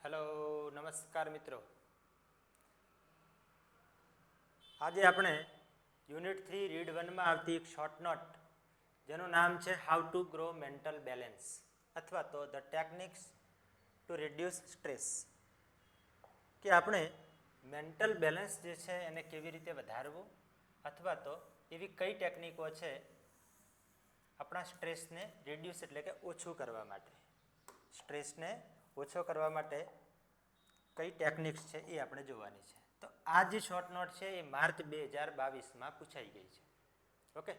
Hello, નમસ્કાર મિત્રો. આજે આપણે યુનિટ 3 રીડ 1માં આવતી એક શોર્ટ નોટ જેનું નામ છે how to grow mental balance અથવા તો the techniques to reduce stress, કે આપણે મેન્ટલ બેલેન્સ જે છે એને કેવી રીતે વધારવું અથવા તો એવી કઈ ટેકનિકો છે આપણા સ્ટ્રેસને રિડ્યુસ એટલે કે ઓછું કરવા માટે, સ્ટ્રેસને ઓછો કરવા માટે કઈ ટેકનિક્સ છે એ આપણે જોવાની છે. તો આ જે શોર્ટ નોટ છે એ માર્ચ 2022માં પૂછાઈ ગઈ છે. ઓકે,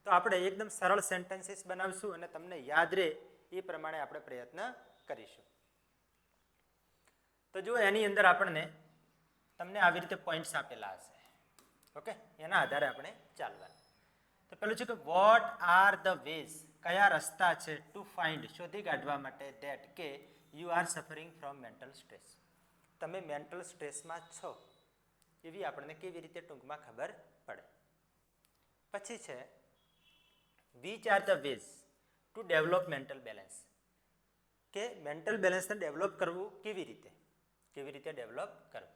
તો આપણે એકદમ સરળ સેન્ટેન્સીસ બનાવશું અને તમને યાદ રહે એ પ્રમાણે આપણે પ્રયત્ન કરીશું. તો જો એની અંદર આપણને તમને આવી રીતે પોઈન્ટ્સ આપેલા હશે. ઓકે, એના આધારે આપણે ચાલવાનું. તો પેલું છે કે વોટ આર ધ વેઝ, કયા રસ્તા છે ટુ ફાઇન્ડ, શોધી કાઢવા માટે, ધેટ કે you are suffering from mental stress, તમે મેન્ટલ સ્ટ્રેસમાં છો એવી આપણને કેવી રીતે ટૂંકમાં ખબર પડે. પછી છે which are the ways to develop mental balance, કે મેન્ટલ બેલેન્સને ડેવલપ કરવું કેવી રીતે ડેવલપ કરવું.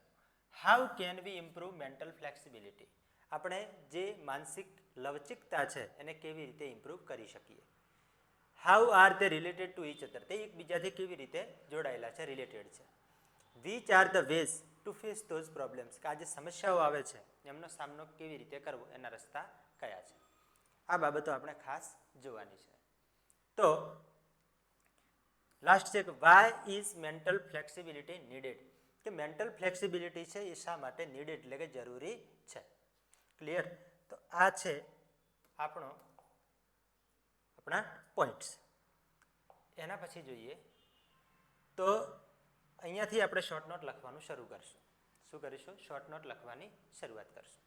How can we improve mental flexibility, આપણે જે માનસિક લવચિકતા છે એને કેવી રીતે ઇમ્પ્રૂવ કરી શકીએ. હાઉ આર તે રિલેટેડ ટુ ઈચ અધર, તે એકબીજાથી કેવી રીતે જોડાયેલા છે, રિલેટેડ છે. Which are the ways to face those problems, કે આ જે સમસ્યાઓ આવે છે એમનો સામનો કેવી રીતે કરવો, એના રસ્તા કયા છે. આ બાબતો આપણે ખાસ જોવાની છે. તો લાસ્ટ છે કે why is mental flexibility needed, કે મેન્ટલ ફ્લેક્સિબિલિટી છે એ શા માટે નીડેડ એટલે કે જરૂરી છે. ક્લિયર? તો આ છે આપણા પોઈન્ટ્સ. એના પછી જોઈએ તો અહીંયાથી આપણે શોર્ટ નોટ લખવાનું શરૂ કરશું. શું કરીશું? શોર્ટ નોટ લખવાની શરૂઆત કરશું.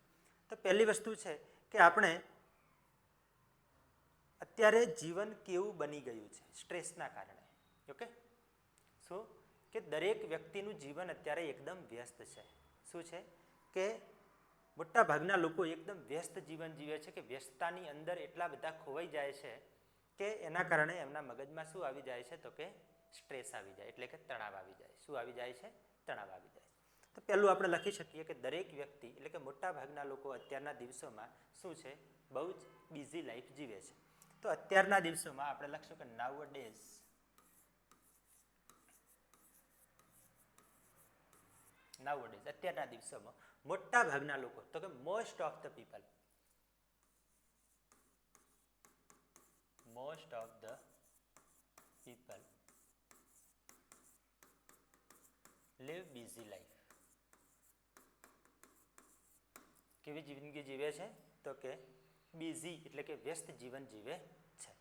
તો પહેલી વસ્તુ છે કે આપણે અત્યારે જીવન કેવું બની ગયું છે સ્ટ્રેસના કારણે. ઓકે, શું કે દરેક વ્યક્તિનું જીવન અત્યારે એકદમ વ્યસ્ત છે. શું છે કે મોટા ભાગના લોકો એકદમ વ્યસ્ત જીવન જીવે છે, કે વ્યસ્તતાની અંદર એટલા બધા ખોવાઈ જાય છે કે એના કારણે એમના મગજમાં શું આવી જાય છે તો કે સ્ટ્રેસ આવી જાય, એટલે કે તણાવ આવી જાય. શું આવી જાય છે? તણાવ આવી જાય. તો પહેલું આપણે લખી શકીએ કે દરેક વ્યક્તિ એટલે કે મોટા ભાગના લોકો અત્યારના દિવસોમાં શું છે, બહુ જ બિઝી લાઈફ જીવે છે. તો અત્યારના દિવસોમાં આપણે લખશું કે નાઉ ડેઝ અત્યારના દિવસોમાં મોટા ભાગના લોકો, તો કે most of the people live busy life. કેવી જિંદગી જીવે છે તો કે બિઝી એટલે કે વ્યસ્ત જીવન જીવે છે.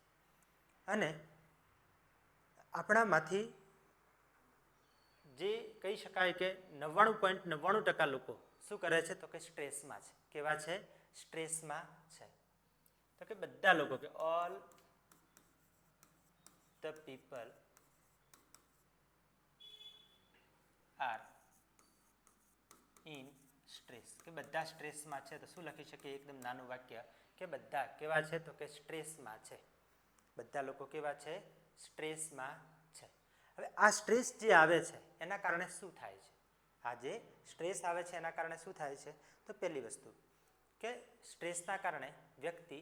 અને આપણામાંથી જે કહી શકાય કે 99.99% લોકો શું કરે છે તો કે સ્ટ્રેસમાં છે. કેવા છે? સ્ટ્રેસમાં છે. તો કે બધા લોકો, કે all the people are in stress, કે બધા સ્ટ્રેસમાં છે. તો શું લખી શકીએ? એકદમ નાનું વાક્ય કે બધા કેવા છે તો કે સ્ટ્રેસમાં છે. બધા લોકો કેવા છે? સ્ટ્રેસમાં છે. હવે આ સ્ટ્રેસ જે આવે છે એના કારણે શું થાય છે? આ જે સ્ટ્રેસ આવે છે એના કારણે શું થાય છે? તો પહેલી વસ્તુ કે સ્ટ્રેસના કારણે વ્યક્તિ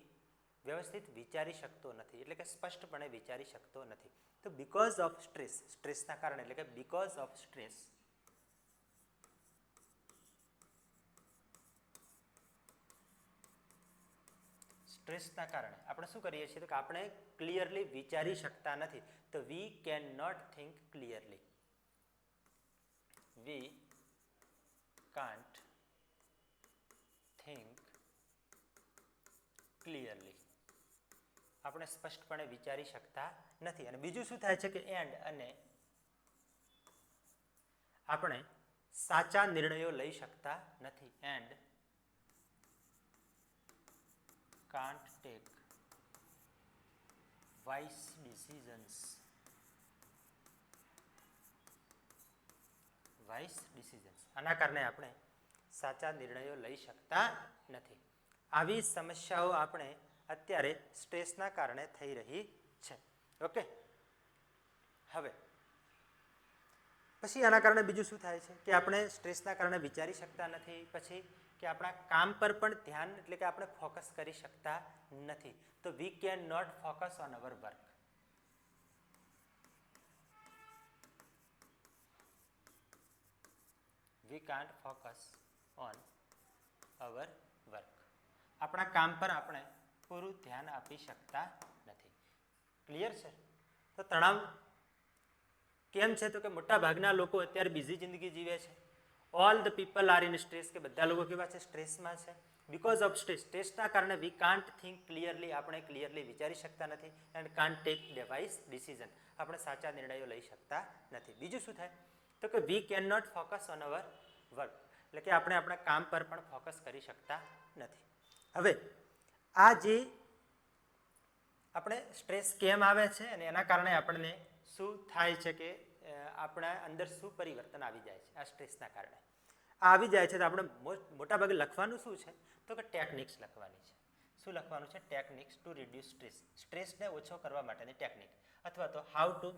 વ્યવસ્થિત વિચારી શકતો નથી, એટલે કે સ્પષ્ટપણે વિચારી શકતો નથી. તો બીકોઝ ઓફ સ્ટ્રેસ, સ્ટ્રેસના કારણે એટલે કે બીકોઝ ઓફ સ્ટ્રેસ, સ્ટ્રેસના કારણે આપણે શું કરીએ છીએ તો કે આપણે ક્લિયરલી વિચારી શકતા નથી. તો we can not think clearly, we can't think clearly, આપણે સ્પષ્ટપણે વિચારી શકતા નથી. અને બીજું શું થાય છે કે એન્ડ, અને આપણે સાચા નિર્ણયો લઈ શકતા નથી. And can't take wise decisions. આના કારણે આપણે સાચા નિર્ણયો લઈ શકતા નથી. આવી સમસ્યાઓ આપણે અત્યારે સ્ટ્રેસના કારણે થઈ રહી છે. ઓકે, હવે પછી આના કારણે બીજું શું થાય છે કે આપણે સ્ટ્રેસના કારણે વિચારી શકતા નથી, પછી કે આપણા કામ પર પણ ધ્યાન એટલે કે આપણે ફોકસ કરી શકતા નથી. તો we can not focus on our work. We can't focus on our work. આપણા કામ પર આપણે પૂરું ધ્યાન આપી શકતા નથી. ક્લિયર છે? તો તણાવ કેમ છે તો કે મોટા ભાગના લોકો અત્યારે બિઝી જિંદગી જીવે છે. All the people are in stress, કે બધા લોકો કેવા છે? સ્ટ્રેસમાં છે. બિકોઝ ઓફ સ્ટ્રેસ, સ્ટ્રેસના કારણે વી કાન્ટ થિંક ક્લિયરલી, આપણે ક્લિયરલી વિચારી શકતા નથી. And can't take device decision, આપણે સાચા નિર્ણયો લઈ શકતા નથી. બીજું શું થાય તો કે we can not focus on our work, એટલે કે આપણે આપણા કામ પર પણ ફોકસ કરી શકતા નથી. હવે આ જે આપણે સ્ટ્રેસ કેમ આવે છે અને એના કારણે આપણને શું થાય છે કે આપણા અંદર શું પરિવર્તન આવી જાય છે આ સ્ટ્રેસના કારણે. આ આવી જાય છે તો આપણે મોટાભાગે લખવાનું શું છે તો કે ટેકનિક્સ લખવાની છે. શું લખવાનું છે? ટેકનિક્સ ટુ રિડ્યુસ સ્ટ્રેસ, સ્ટ્રેસને ઓછો કરવા માટેની ટેકનિક, અથવા તો how to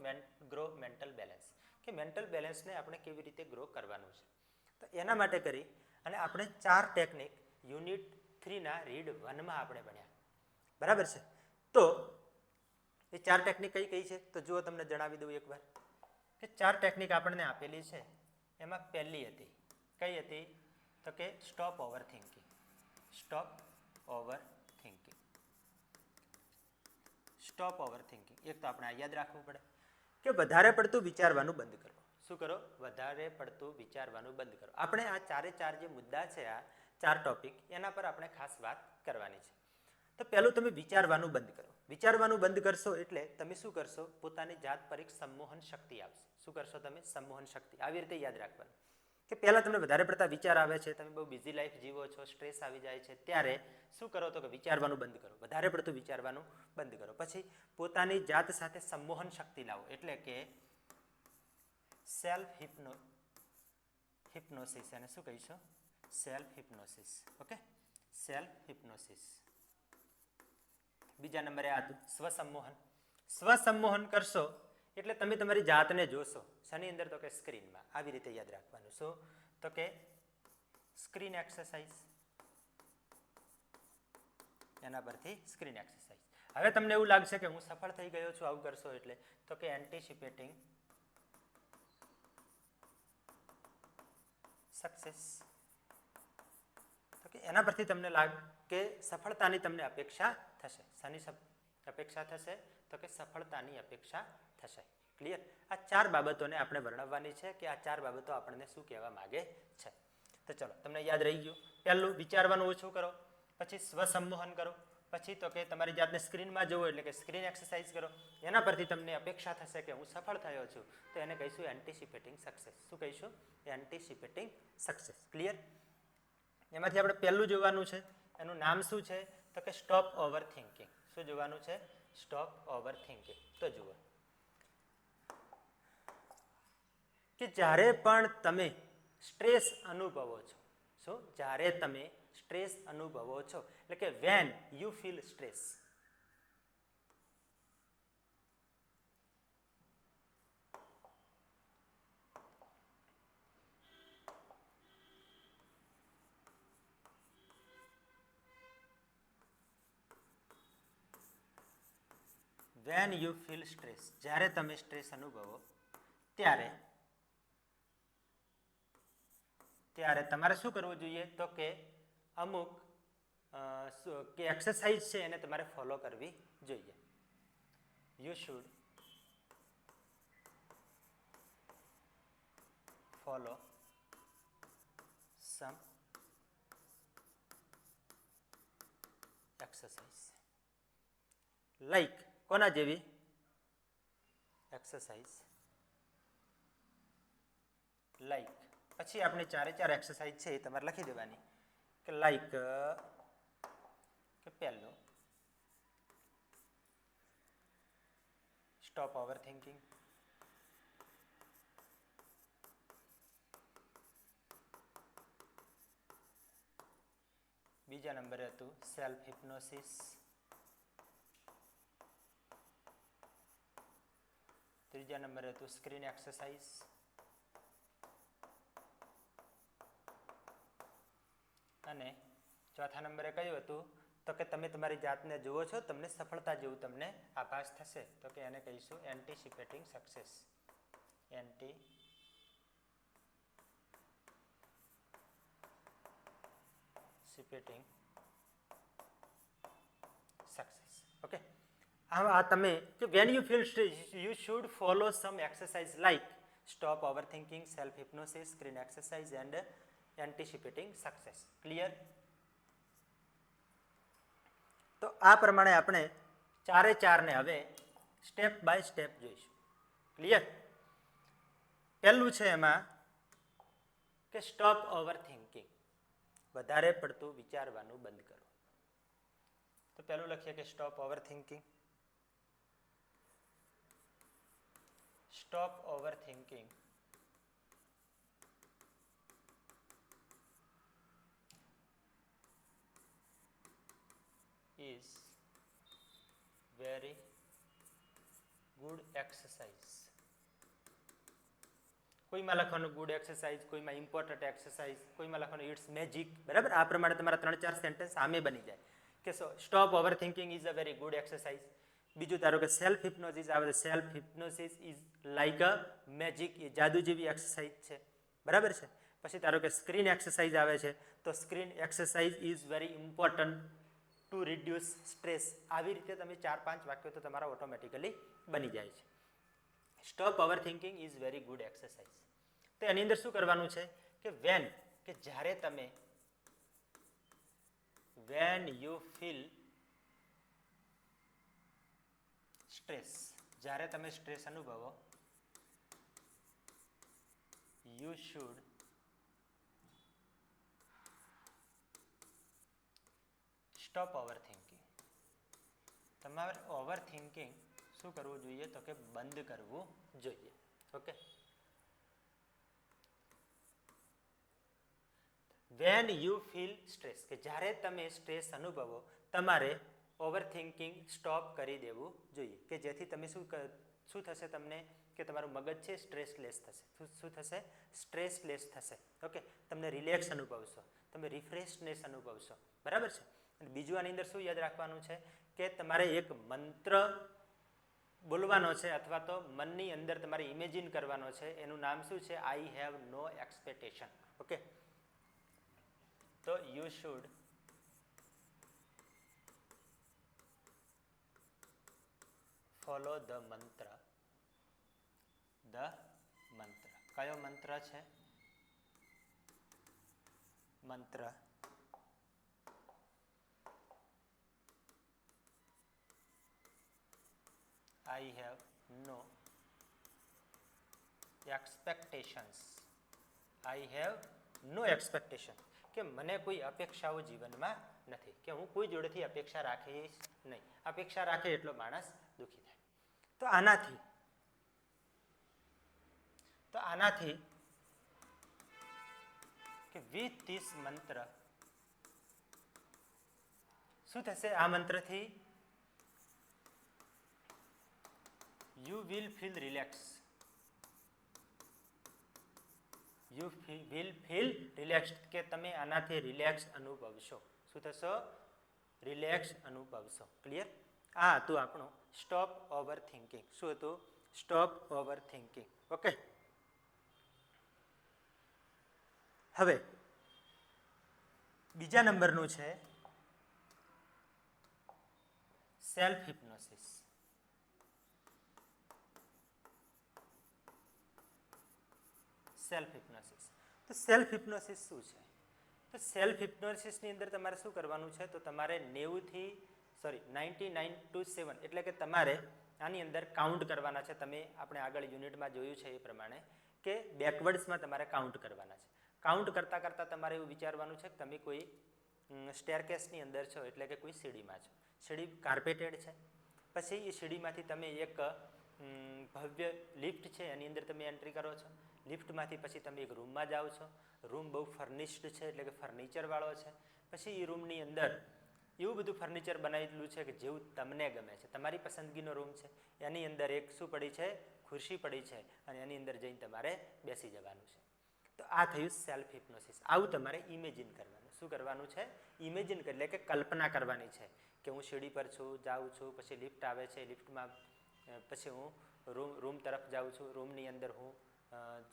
grow mental balance, કે મેન્ટલ બેલેન્સને આપણે કેવી રીતે ગ્રો કરવાનું છે. તો એના માટે કરી અને આપણે 4 ટેકનિક યુનિટ 3ના રીડ 1માં આપણે ભણ્યા. બરાબર છે? તો એ 4 ટેકનિક કઈ કઈ છે તો જુઓ, તમને જણાવી દઉં એકવાર કે 4 ટેકનિક આપણને આપેલી છે. એમાં પહેલી હતી, કઈ હતી તો કે stop over thinking. Stop over thinking, stop over thinking. એક તો આપણે આ યાદ રાખવું પડે કે વધારે પડતું વિચારવાનું બંધ કરો. શું કરો? વધારે પડતું વિચારવાનું બંધ કરો. આપણે આ 4 જે મુદ્દા છે, આ 4 ટોપિક, એના પર આપણે ખાસ વાત કરવાની છે. તો પહેલું તમે વિચારવાનું બંધ કરો. વિચારવાનું બંધ કરશો એટલે તમે શું કરશો? પોતાની જાત પર એક સંમોહન શક્તિ આવશે. શું કરશો તમે? સંમોહન શક્તિ. આવી રીતે યાદ રાખવાનું કે પહેલાં તમને વધારે પડતા વિચાર આવે છે, તમે બહુ બિઝી લાઈફ જીવો છો, સ્ટ્રેસ આવી જાય છે, ત્યારે શું કરો તો કે વિચારવાનું બંધ કરો. વધારે પડતું વિચારવાનું બંધ કરો. પછી પોતાની જાત સાથે સંમોહન શક્તિ લાવો, એટલે કે સેલ્ફ હિપ્નોસિસ. એને શું કહીશું? Self hypnosis. Okay, self hypnosis. બીજા નંબરે આ સ્વસંમોહન. સ્વસંમોહન કરશો એટલે તમે તમારી જાતને જોશો. શેની અંદર તો કે સ્ક્રીનમાં. આવી રીતે યાદ રાખવાનું. શું તો કે સ્ક્રીન એક્સરસાઇઝ, એના પરથી સ્ક્રીન એક્સરસાઇઝ. હવે તમને એવું લાગશે કે હું સફળ થઈ ગયો છું આવું કરશો એટલે, તો કે એન્ટિસિપેટિંગ સક્સેસ. તો કે એના પરથી તમને લાગે કે સફળતાની તમને અપેક્ષા થશે. શાની અપેક્ષા થશે તો કે સફળતાની અપેક્ષા થશે. ક્લિયર? આ 4 બાબતોને આપણે વર્ણવવાની છે કે આ 4 બાબતો આપણને શું કહેવા માગે છે. તો ચલો, તમને યાદ રહી ગયું. પહેલું, વિચારવાનું ઓછું કરો. પછી સ્વસંમોહન કરો. પછી તો કે તમારી જાતને સ્ક્રીનમાં જોવો, એટલે કે સ્ક્રીન એક્સરસાઇઝ કરો. એના પરથી તમને અપેક્ષા થશે કે હું સફળ થયો છું, તો એને કહીશું એન્ટિસિપેટિંગ સક્સેસ. શું કહીશું? Anticipating success. ક્લિયર? એમાંથી આપણે પહેલું જોવાનું છે, એનું નામ શું છે તો કે સ્ટોપ ઓવર થિંકિંગ. શું જોવાનું છે? Stop over thinking. તો જુઓ કે જ્યારે પણ તમે સ્ટ્રેસ અનુભવો છો, શું? જ્યારે તમે સ્ટ્રેસ અનુભવો છો, એટલે કે van you feel stress, van you feel stress, જ્યારે તમે સ્ટ્રેસ અનુભવો ત્યારે તમારે શું કરવું જોઈએ તો કે અમુક કે એક્સરસાઇઝ છે એને તમારે ફોલો કરવી જોઈએ. You should follow some exercise. Like કોના જેવી એક્સરસાઇઝ? લાઈક. પછી આપણે 4 એક્સરસાઇઝ છે એ તમારે લખી દેવાની કે લાઈક કે પહેલું સ્ટોપ ઓવર થિંકિંગ, બીજા નંબરે હતું સેલ્ફ હિપ્નોસિસ, ત્રીજા નંબરે હતું સ્ક્રીન એક્સરસાઇઝ, અને ચોથા નંબરે કયું હતું તો કે તમે તમારી જાતને જુઓ છો, તમને સફળતા જેવું તમને આભાસ થશે, તો કે એને કહીશું anticipating success. Anticipating success. Okay, આ તમે when you feel stress you should follow some exercise like stop over thinking, self hypnosis, screen exercise and anticipating success. Clear? તો આ પ્રમાણે આપણે ચારે ચારને હવે સ્ટેપ બાય સ્ટેપ જોઈશું. ક્લિયર? પહેલું છે એમાં કે સ્ટોપ ઓવર થિંકિંગ, વધારે પડતું વિચારવાનું બંધ કરો. તો પહેલું લખીએ કે stop over thinking. Stop over thinking is very good exercise. કોઈમાં લખવાનું ગુડ એક્સરસાઇઝ, કોઈમાં ઇમ્પોર્ટન્ટ એક્સરસાઇઝ, કોઈમાં લખવાનું ઇટ્સ મેજિક. બરાબર? આ પ્રમાણે તમારા 3-4 સેન્ટેન્સ સામે બની જાય કે stop over thinking is a very good exercise. બીજું ધારો કે સેલ્ફ હિપ્નોસિસ આવે તો self hypnosis is like a magic, એ જાદુ જેવી એક્સરસાઇઝ છે. બરાબર છે? પછી ધારો કે સ્ક્રીન એક્સરસાઇઝ આવે છે તો screen exercise is very important to reduce stress. આવી રીતે તમે 4-5 વાક્યો તો તમારા ઓટોમેટિકલી બની જાય છે. Stop over thinking is very good exercise. તો એની અંદર શું કરવાનું છે કે કે જ્યારે તમે વેન યુ ફીલ સ્ટ્રેસ, જ્યારે તમે સ્ટ્રેસ અનુભવો, you should stop over thinking. તમારે ઓવર થિંકિંગ શું કરવું જોઈએ તો કે બંધ કરવું જોઈએ. Okay, van you feel stress, કે જ્યારે તમે સ્ટ્રેસ અનુભવો તમારે ઓવર થિંકિંગ સ્ટોપ કરી દેવું જોઈએ, કે જેથી તમે શું થશે, તમને કે તમારું મગજ છે સ્ટ્રેસલેસ થશે. શું થશે? સ્ટ્રેસલેસ થશે. ઓકે, તમને રિલેક્સ અનુભવશો, તમે રિફ્રેશનેસ અનુભવશો. બરાબર છે? અને બીજું આની અંદર શું યાદ રાખવાનું છે કે તમારે એક મંત્ર બોલવાનો છે અથવા તો મનની અંદર તમારે ઇમેજિન કરવાનો છે. એનું નામ શું છે? I have no expectation. Okay, તો you should follow the mantra. કયો મંત્ર છે? મંત્ર I have no expectations. I have no expectation. કે મને કોઈ અપેક્ષાઓ જીવનમાં નથી, કે હું કોઈ જોડેથી અપેક્ષા રાખીશ નહીં. અપેક્ષા રાખે એટલો માણસ દુઃખી થાય. તો આનાથી કે વિથ ધીસ મંત્ર શું થશે? આ મંત્રથી you will feel relaxed. You will feel relaxed, કે તમે આનાથી રિલેક્સ અનુભવશો. શું થશો? રિલેક્સ અનુભવશો. ક્લિયર? આ હતું આપણું સ્ટોપ ઓવર થિંકિંગ. શું હતું? Stop over thinking. ઓકે, હવે બીજા નંબરનું છે સેલ્ફ હિપ્નોસિસ. સેલ્ફ હિપ્નોસિસ. તો સેલ્ફ હિપ્નોસિસ શું છે? તો સેલ્ફ હિપ્નોસિસની અંદર તમારે શું કરવાનું છે? તો તમારે 99 to 7 એટલે કે તમારે આની અંદર કાઉન્ટ કરવાના છે. તમે આપણે આગળ યુનિટમાં જોયું છે એ પ્રમાણે કે બેકવર્ડ્સમાં તમારે કાઉન્ટ કરવાના છે. કાઉન્ટ કરતાં કરતાં તમારે એવું વિચારવાનું છે કે તમે કોઈ સ્ટેરકેસની અંદર છો, એટલે કે કોઈ સીડીમાં છો. સીડી કાર્પેટેડ છે. પછી એ સીડીમાંથી તમે એક ભવ્ય લિફ્ટ છે એની અંદર તમે એન્ટ્રી કરો છો. લિફ્ટમાંથી પછી તમે એક રૂમમાં જાઓ છો. રૂમ બહુ ફર્નિશ્ડ છે, એટલે કે ફર્નિચરવાળો છે. પછી એ રૂમની અંદર એવું બધું ફર્નિચર બનાવેલું છે કે જેવું તમને ગમે છે, તમારી પસંદગીનો રૂમ છે. એની અંદર એક શું પડી છે? ખુરશી પડી છે, અને એની અંદર જઈને તમારે બેસી જવાનું છે. તો આ થયું સેલ્ફ હિપ્નોસિસ. આવું તમારે ઇમેજિન કરવાનું. શું કરવાનું છે? ઇમેજિન એટલે કે કલ્પના કરવાની છે કે હું સીડી પર છું, જાઉં છું, પછી લિફ્ટ આવે છે, લિફ્ટમાં પછી હું રૂમ તરફ જાઉં છું, રૂમની અંદર હું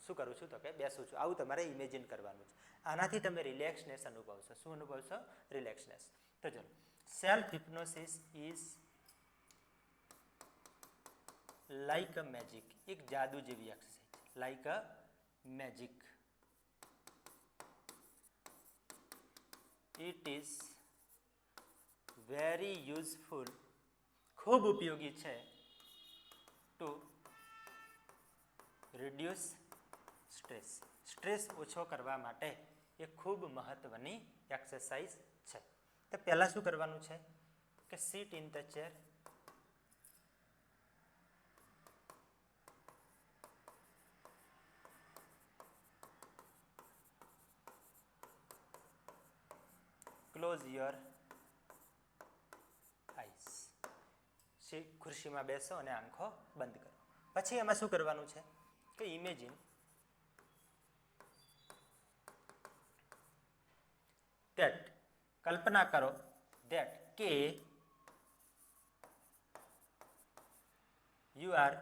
શું કરું છું તો કે બેસું છું. આવું તમારે ઇમેજિન કરવાનું છે. આનાથી તમે રિલેક્સનેસ અનુભવશો. શું અનુભવશો? રિલેક્સનેસ. તો ચલો, self hypnosis is like a magic. એક જાદુ જેવી exercise, like a magic. It is very useful. ખૂબ ઉપયોગી છે. Two reduce stress. સ્ટ્રેસ ઓછો કરવા માટે એ ખૂબ મહત્વની એક્સરસાઇઝ છે. તો પહેલાં શું કરવાનું છે કે sit in the chair. Close your eyes. ખુરશીમાં બેસો અને આંખો બંધ કરો. પછી એમાં શું કરવાનું છે કે ઇમેજિન ધેટ, કલ્પના કરો ધેટ કે યુ આર.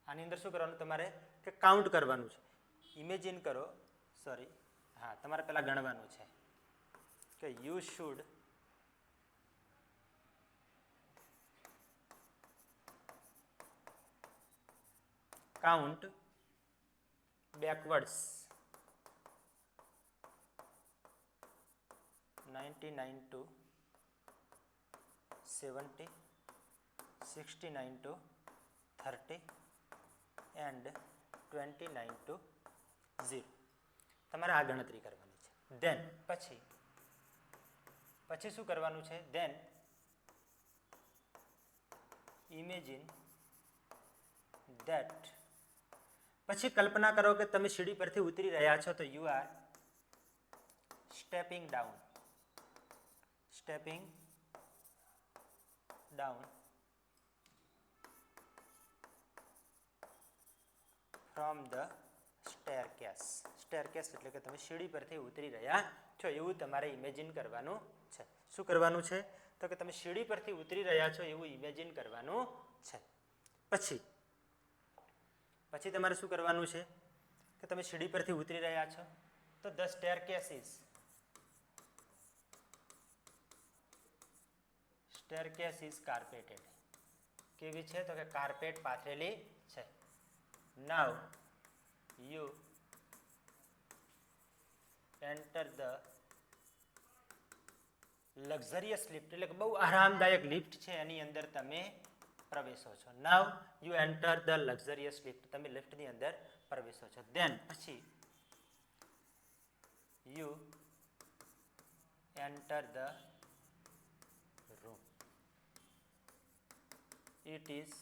આની અંદર શું કરવાનું તમારે કે કાઉન્ટ કરવાનું છે. ઇમેજિન કરો, સોરી, હા, તમારે પહેલાં ગણવાનું છે કે you should count backwards 99 to 70, 69 to 30 and 29 to 0. તમારે આ ગણતરી કરવાની છે. ધેન પછી શું કરવાનું છે? Then imagine that. પછી કલ્પના કરો કે તમે સીડી પરથી ઉતરી રહ્યા છો, તો you are stepping down from the staircase. Staircase એટલે કે તમે સીડી પરથી ઉતરી રહ્યા છો એવું તમારે ઇમેજિન કરવાનું છે. શું કરવાનું છે? તો કે તમે સીડી પરથી ઉતરી રહ્યા છો એવું ઇમેજિન કરવાનું છે. પછી તમારે શું કરવાનું છે કે તમે સીડી પરથી ઉતરી રહ્યા છો, તો ધ સ્ટેરકેસ ઇઝ કાર્પેટેડ. કેવી છે? તો કે કાર્પેટ પાથરેલી છે. Now you enter the luxurious lift. એટલે કે બહુ આરામદાયક લિફ્ટ છે, એની અંદર તમે પ્રવેશો છો. Now you enter the luxurious lift. તમે લિફ્ટની અંદર પ્રવેશો છો. ધેન પછી you enter the room. It is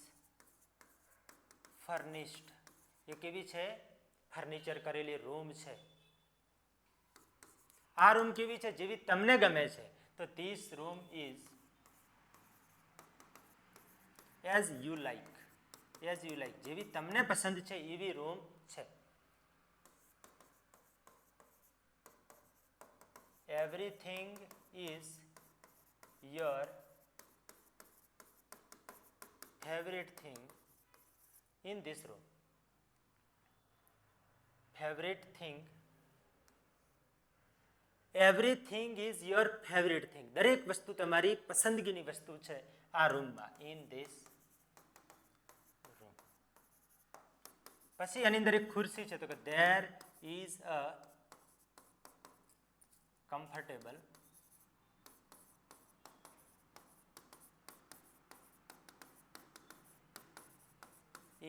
furnished. એ કેવી છે? ફર્નિચર કરેલી રૂમ છે. આ રૂમ કેવી છે? જેવી તમને ગમે છે. તો this room is as you like. જેવી તમને પસંદ છે એવી રૂમ છે. Everything is your favourite thing in this room. Everything is your favourite thing. દરેક વસ્તુ તમારી પસંદગીની વસ્તુ છે આ રૂમમાં. In this room. પછી એની અંદર એક ખુરશી છે, તો કે there is a comfortable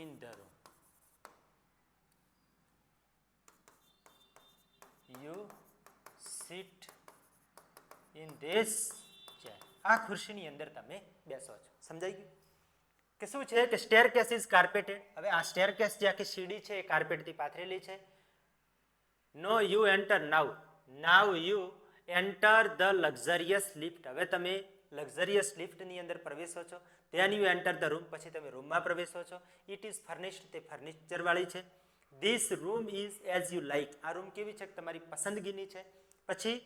in the room. You sit in this chair. આ ખુરશીની અંદર તમે બેસો છો. સમજાઈ ગયું કે શું છે કે સ્ટેરકેસ ઇઝ કાર્પેટેડ. હવે આ સ્ટેરકેસ જે આખી સીડી છે એ કાર્પેટથી પાથરેલી છે. No you enter now you enter the luxurious lift. હવે તમે લક્ઝરિયસ લિફ્ટની અંદર પ્રવેશો છો, then you enter the room, પછી તમે રૂમમાં પ્રવેશો છો. ઇટ ઇઝ ફર્નિશ્ડ, તે ફર્નિચરવાળી છે. This room is as you like, આ રૂમ કેવી છે? તમારી પસંદગીની છે. પછી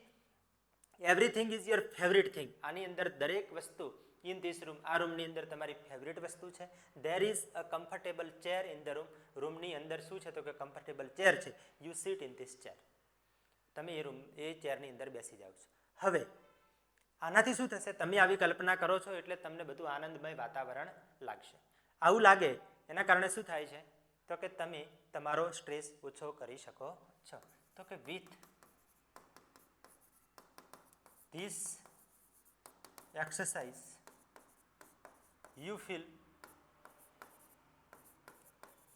everything is your favourite thing, આની અંદર દરેક વસ્તુ ઇન ધીસ રૂમ, આ રૂમની અંદર તમારી ફેવરિટ વસ્તુ છે. There is a comfortable chair in the room, રૂમની અંદર શું છે? તો કે કમ્ફર્ટેબલ ચેર છે. You sit in this chair, તમે એ ચેરની અંદર બેસી જાઓ છો. હવે આનાથી શું થશે? તમે આવી કલ્પના કરો છો એટલે તમને બધું આનંદમય વાતાવરણ લાગશે. આવું લાગે એના કારણે શું થાય છે? તો કે તમે તમારો સ્ટ્રેસ ઓછો કરી શકો છો. તો કે with this exercise you feel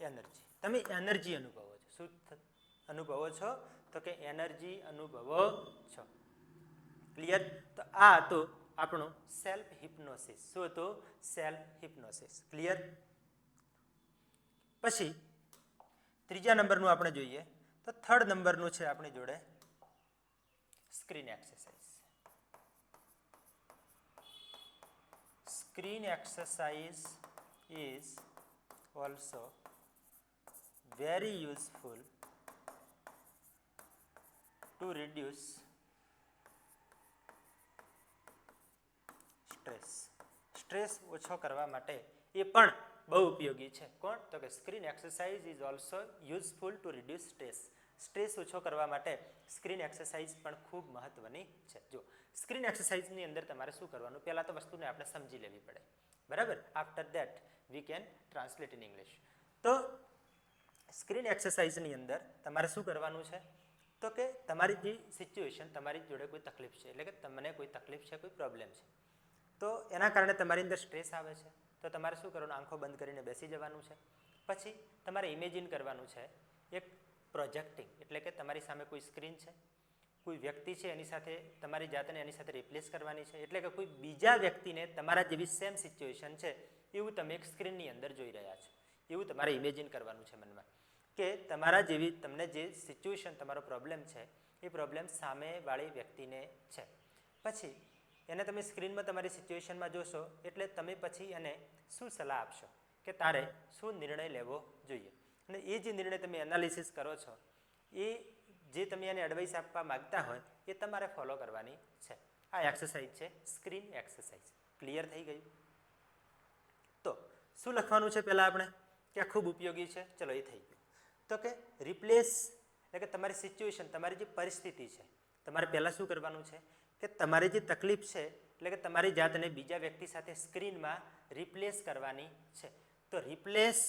energy, તમે એનર્જી અનુભવો છો. શું અનુભવો છો? તો કે એનર્જી અનુભવો છો. ક્લિયર? તો આ હતું આપણું સેલ્ફ હિપ્નોસિસ. શું હતું? સેલ્ફ હિપ્નોસિસ. ક્લિયર? પછી ત્રીજા નંબરનું આપણે જોઈએ તો થર્ડ નંબરનું છે આપણી જોડે screen exercise. Screen exercise is also very useful to reduce stress. Stress ઓછો કરવા માટે એ પણ બહુ ઉપયોગી છે. કોણ? તો કે screen exercise is also useful two reduce stress. Stress ઓછો કરવા માટે સ્ક્રીન એક્સરસાઇઝ પણ ખૂબ મહત્વની છે. જો સ્ક્રીન એક્સરસાઇઝની અંદર તમારે શું કરવાનું? પહેલાં તો વસ્તુને આપણે સમજી લેવી પડે, બરાબર? After that we can translate in English. તો સ્ક્રીન એક્સરસાઇઝની અંદર તમારે શું કરવાનું છે? તો કે તમારી જે સિચ્યુએશન, તમારી જોડે કોઈ તકલીફ છે, એટલે કે તમને કોઈ તકલીફ છે, કોઈ પ્રોબ્લેમ છે, તો એના કારણે તમારી અંદર સ્ટ્રેસ આવે છે, તો તમારે શું કરવાનું? આંખો બંધ કરીને બેસી જવાનું છે. પછી તમારે ઇમેજિન કરવાનું છે એક પ્રોજેક્ટિંગ, એટલે કે તમારી સામે કોઈ સ્ક્રીન છે, કોઈ વ્યક્તિ છે, એની સાથે તમારી જાતને એની સાથે રિપ્લેસ કરવાની છે. એટલે કે કોઈ બીજા વ્યક્તિને તમારા જેવી સેમ સિચ્યુએશન છે એવું તમે એક સ્ક્રીનની અંદર જોઈ રહ્યા છો, એવું તમારે ઇમેજિન કરવાનું છે મનમાં, કે તમારા જેવી તમને જે સિચ્યુએશન, તમારો પ્રોબ્લેમ છે, એ પ્રોબ્લેમ સામેવાળી વ્યક્તિને છે. પછી એને તમે સ્ક્રીનમાં તમારી સિચ્યુએશનમાં જોશો એટલે તમે પછી એને શું સલાહ આપશો કે તારે શું નિર્ણય લેવો જોઈએ. અને એ જે નિર્ણય તમે એનાલિસિસ કરો છો, એ જે તમે એને એડવાઇસ આપવા માગતા હોય એ તમારે ફોલો કરવાની છે. આ એક્સરસાઇઝ છે સ્ક્રીન એક્સરસાઇઝ. ક્લિયર થઈ ગયું? તો શું લખવાનું છે પહેલાં આપણે કે આ ખૂબ ઉપયોગી છે? ચલો, એ થઈ ગયું. તો કે રિપ્લેસ, એટલે કે તમારી સિચ્યુએશન, તમારી જે પરિસ્થિતિ છે, તમારે પહેલાં શું કરવાનું છે કે તમારી જે તકલીફ છે, એટલે કે તમારી જાતને બીજા વ્યક્તિ સાથે સ્ક્રીનમાં રિપ્લેસ કરવાની છે. તો રિપ્લેસ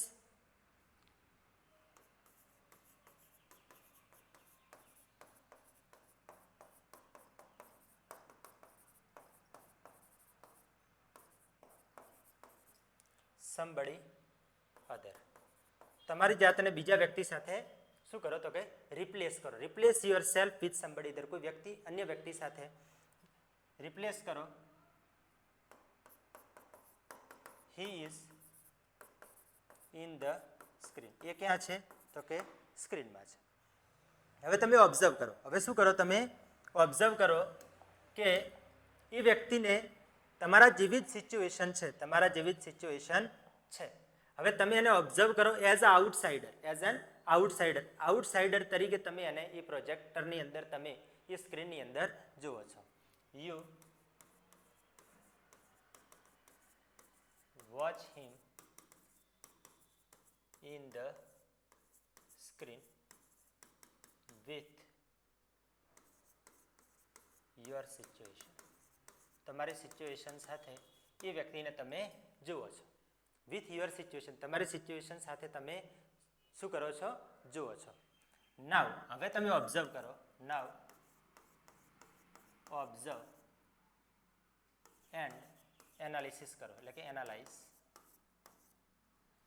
somebody other. તમારી જાતને બીજા વ્યક્તિ સાથે શું કરો? તો કે રિપ્લેસ કરો. Replace your self with somebody other. કોઈ વ્યક્તિ, અન્ય વ્યક્તિ સાથે રિપ્લેસ કરો. he is in the screen. એ ક્યાં છે? તો કે સ્ક્રીનમાં છે. હવે તમે ઓબ્ઝર્વ કરો. હવે શું કરો? તમે ઓબ્ઝર્વ કરો કે એ વ્યક્તિને તમારા જેવી જ સિચ્યુએશન છે, તમારા જેવી જ સિચ્યુએશન છે. હવે તમે એને ઓબ્ઝર્વ કરો as a outsider, as an outsider. Outsider તરીકે તમે એને એ પ્રોજેક્ટરની અંદર, તમે એ સ્ક્રીનની અંદર જુઓ છો. You watch him in the screen with your situation. તમારી સિચ્યુએશન સાથે એ વ્યક્તિને તમે જુઓ છો. વિથ યોર સિચ્યુએશન, તમારી સિચ્યુએશન સાથે તમે શું કરો છો? જુઓ છો. નાવ, હવે તમે ઓબ્ઝર્વ કરો. નાવ ઓબ્ઝર્વ એન્ડ એનાલિસિસ કરો, એટલે કે analyse.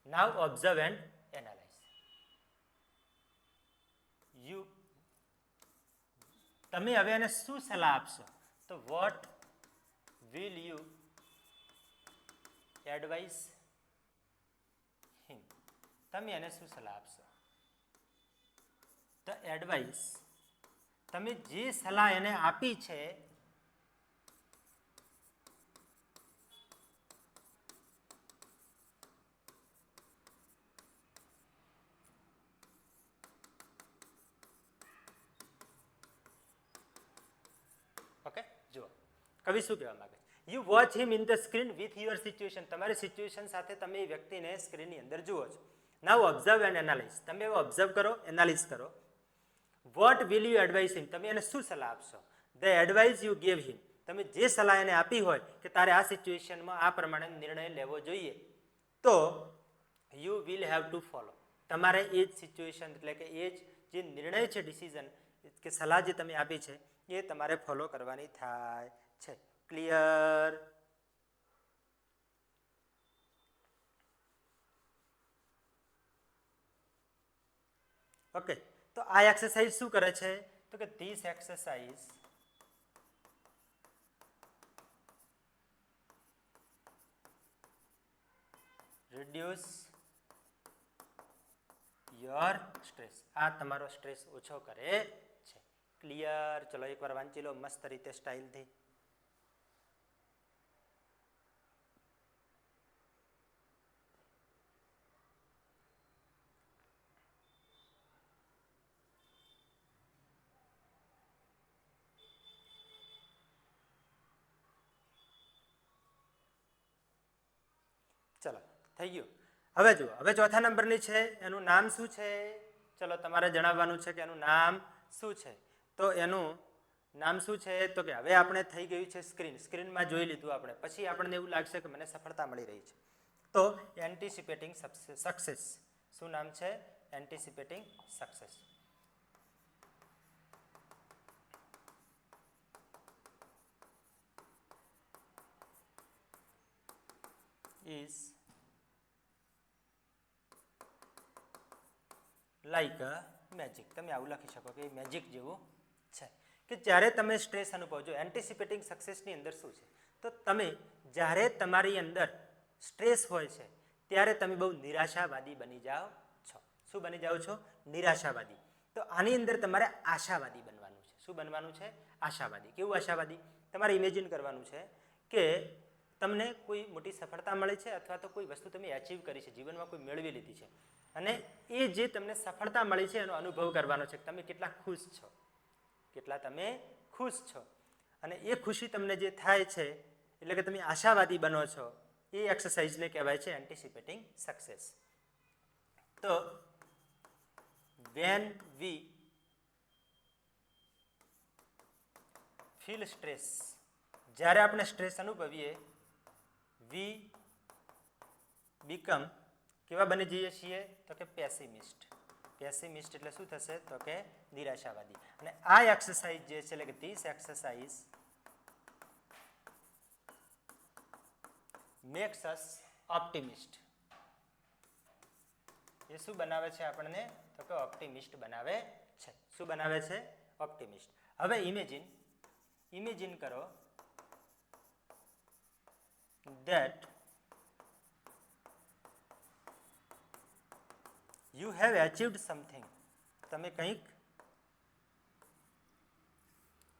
Now observe and analyse. You, તમે હવે એને શું સલાહ આપશો? તો વોટ વિલ યુ એડવાઇસ હિમ. તમે એને શું સલાહ આપશો? તો એડવાઇસ, તમે જે સલાહ એને આપી છે કવિ શું કહેવા માંગે છે? You watch him in the screen with your situation. તમારી સિચ્યુએશન સાથે તમે એ વ્યક્તિને સ્ક્રીનની અંદર જુઓ છો. નાઉ ઓબ્ઝર્વ એન્ડ એનાલિઝ. તમે ઓબ્ઝર્વ કરો, એનાલિઝ કરો. વોટ વિલ યુ એડવાઇઝ હિમ? તમે એને શું સલાહ આપશો? ધ એડવાઇઝ યુ ગેવ હિમ. તમે જે સલાહ એને આપી હોય કે તારે આ સિચ્યુએશનમાં આ પ્રમાણે નિર્ણય લેવો જોઈએ, તો you will have to follow. તમારે એ જ સિચ્યુએશન એટલે કે એ જ જે નિર્ણય છે, ડિસિઝન કે સલાહ જે તમે આપી છે એ તમારે ફોલો કરવાની થાય છે. ક્લિયર? ઓકે, તો આ એક્સરસાઇઝ શું કરે છે? તો કે this exercise reduce your stress. આ તમારો સ્ટ્રેસ ઓછો કરે છે. ક્લિયર? ચલો એકવાર વાંચી લો મસ્ત રીતે, સ્ટાઇલથી. ચલો થઈ ગયું. હવે જુઓ, હવે ચોથા નંબરની છે, એનું નામ શું છે? ચલો તમારે જણાવવાનું છે કે એનું નામ શું છે. તો એનું નામ શું છે? તો કે હવે આપણે થઈ ગયું છે સ્ક્રીનમાં જોઈ લીધું આપણે. પછી આપણને એવું લાગશે કે મને સફળતા મળી રહી છે. તો એન્ટિસિપેટિંગ સક્સેસ. શું નામ છે? Anticipating success. is like a magic. તમે આવું લખી શકો કે મેજિક જેવું છે કે જ્યારે તમે સ્ટ્રેસ અનુભવજો. એન્ટિસિપેટિંગ સક્સેસની અંદર શું છે? તો તમે જ્યારે તમારી અંદર સ્ટ્રેસ હોય છે ત્યારે તમે બહુ નિરાશાવાદી બની જાઓ છો. શું બની જાઓ છો? નિરાશાવાદી. તો આની અંદર તમારે આશાવાદી બનવાનું છે. શું બનવાનું છે? આશાવાદી. કેવું આશાવાદી? તમારે ઇમેજિન કરવાનું છે કે તમને કોઈ મોટી સફળતા મળી છે અથવા તો કોઈ વસ્તુ તમે અચીવ કરી છે, જીવનમાં કોઈ મેળવી લીધી છે, અને એ જે તમને સફળતા મળી છે એનો અનુભવ કરવાનો છે. તમે કેટલા ખુશ છો, કેટલા તમે ખુશ છો. અને એ ખુશી તમને જે થાય છે એટલે કે તમે આશાવાદી બનો છો, એ એક્સરસાઇઝને કહેવાય છે એન્ટિસિપેટિંગ સક્સેસ. તો when we feel stress, જ્યારે આપણે સ્ટ્રેસ અનુભવીએ, we become કેવા બની જઈએ છીએ? તો કે પેસિમિસ્ટ. પેસિમિસ્ટ એટલે શું થશે? તો કે નિરાશાવાદી. અને આ એક્સરસાઇઝ જે છે એટલે કે ધીસ એક્સરસાઇઝ મેક્સ અસ ઓપ્ટિમિસ્ટ. એ શું બનાવે છે આપણને? તો કે ઓપ્ટિમિસ્ટ બનાવે છે. શું બનાવે છે? ઓપ્ટિમિસ્ટ. હવે ઇમેજિન કરો that you have achieved something. તમે કંઈક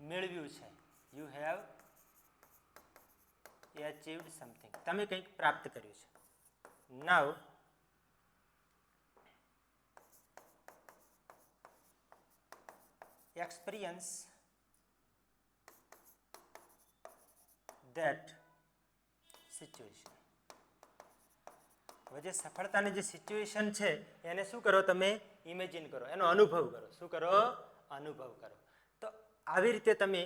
મેળવ્યું છે. You have achieved something. તમે કંઈક પ્રાપ્ત કર્યું છે. Now experience that situation. હવે જે સફળતાની જે સિચ્યુએશન છે એને શું કરો? તમે ઇમેજિન કરો, એનો અનુભવ કરો. શું કરો? અનુભવ કરો. તો આવી રીતે તમે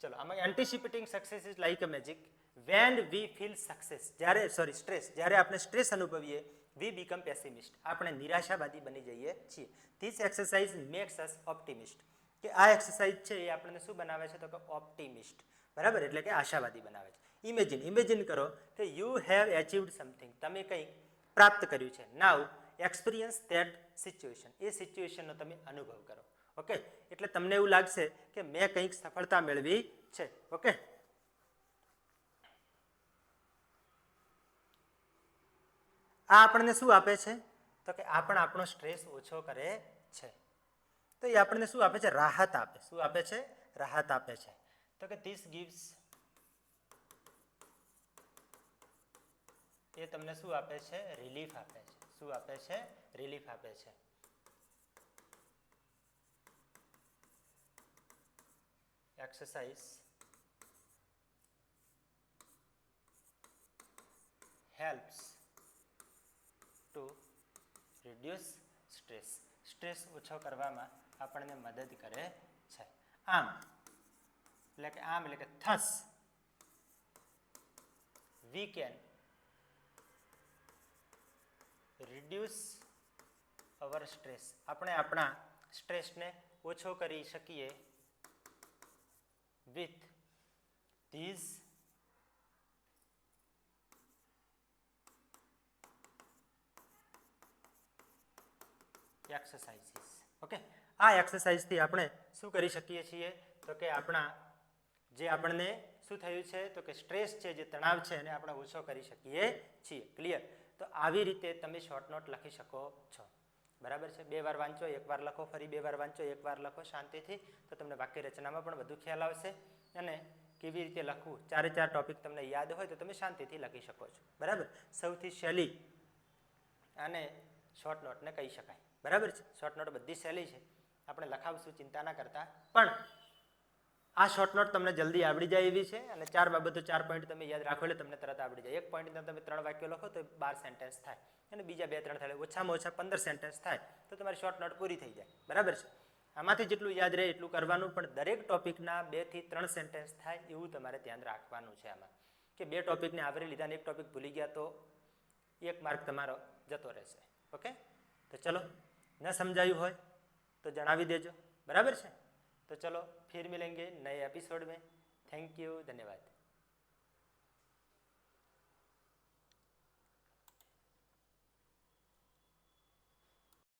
ચલો આમાં anticipating success is like a magic. When we feel success, stress, જ્યારે આપણે સ્ટ્રેસ અનુભવીએ, વી બીકમ પેસિમિસ્ટ. આપણે નિરાશાવાદી બની જઈએ છીએ. ધીસ એક્સરસાઇઝ મેક્સ અસ ઓપ્ટિમિસ્ટ. કે આ એક્સરસાઇઝ છે એ આપણને શું બનાવે છે? તો કે ઓપ્ટિમિસ્ટ. બરાબર, એટલે કે આશાવાદી બનાવે છે. ઇમેજિન કરો કે યુ હેવ એચીવ્ડ સમથિંગ. તમે કંઈક પ્રાપ્ત કર્યું છે. નાઉ એક્સપિરિયન્સ ધેટ સિચ્યુએશન. એ સિચ્યુએશનનો તમે અનુભવ કરો. ઓકે, એટલે તમને એવું લાગશે કે મેં કંઈક સફળતા મેળવી છે. ઓકે, આ આપણને શું આપે છે? તો કે આ પણ આપણો સ્ટ્રેસ ઓછો કરે છે. તો એ આપણને શું આપે છે? રાહત આપે. શું આપે છે? રાહત આપે છે. તો કે ધીસ ગિવ્સ, એ તમને શું આપે છે? રિલીફ આપે છે. શું આપે છે? રિલીફ આપે છે. Exercise helps to reduce stress. Stress ઓછો કરવામાં આપણને મદદ કરે છે. આમ એટલે કે thus we can reduce our stress. આપણે આપણા સ્ટ્રેસને ઓછો કરી શકીએ વિથ ધીઝ એક્સરસાઇઝીસ. ઓકે, આ એક્સરસાઇઝથી આપણે શું કરી શકીએ છીએ તો કે આપણા જે આપણને શું થયું છે તો કે સ્ટ્રેસ છે, જે તણાવ છે એને આપણે ઓછો કરી શકીએ છીએ. ક્લિયર? તો આવી રીતે તમે શોર્ટ નોટ લખી શકો છો. બરાબર છે? 2 વાર વાંચો, 1 વાર લખો, ફરી 2 વાર વાંચો, 1 વાર લખો શાંતિથી, તો તમને વાક્ય રચનામાં પણ વધુ ખ્યાલ આવશે. અને કેવી રીતે લખવું, 4 ટોપિક તમને યાદ હોય તો તમે શાંતિથી લખી શકો છો. બરાબર? સૌથી સહેલી આને શોર્ટ નોટને કહી શકાય. બરાબર છે? શોર્ટ નોટ બધી સહેલી છે, આપણે લખાવશું, ચિંતા ના કરતા. પણ આ શોર્ટ નોટ તમને જલ્દી આવડી જાય એવી છે. અને 4 બાબતો, 4 પોઈન્ટ તમે યાદ રાખો એટલે તમને તરત આવડી જાય. એક પોઈન્ટના તમે 3 વાક્યો લખો તો 12 સેન્ટેન્સ થાય, અને બીજા 2-3 થાય, ઓછામાં ઓછા 15 સેન્ટેન્સ થાય, તો તમારી શોર્ટ નોટ પૂરી થઈ જાય. બરાબર છે? આમાંથી જેટલું યાદ રહે એટલું કરવાનું, પણ દરેક ટોપિકના 2 થી 3 સેન્ટેન્સ થાય એવું તમારે ધ્યાન રાખવાનું છે આમાં. કે 2 ટોપિકને આવરી લીધા અને 1 ટોપિક ભૂલી ગયા તો 1 માર્ક તમારો જતો રહેશે. ઓકે, તો ચલો, ન સમજાયું હોય તો જણાવી દેજો. बराबर है? तो चलो फिर मिलेंगे नए एपिसोड में. थैंक यू, धन्यवाद.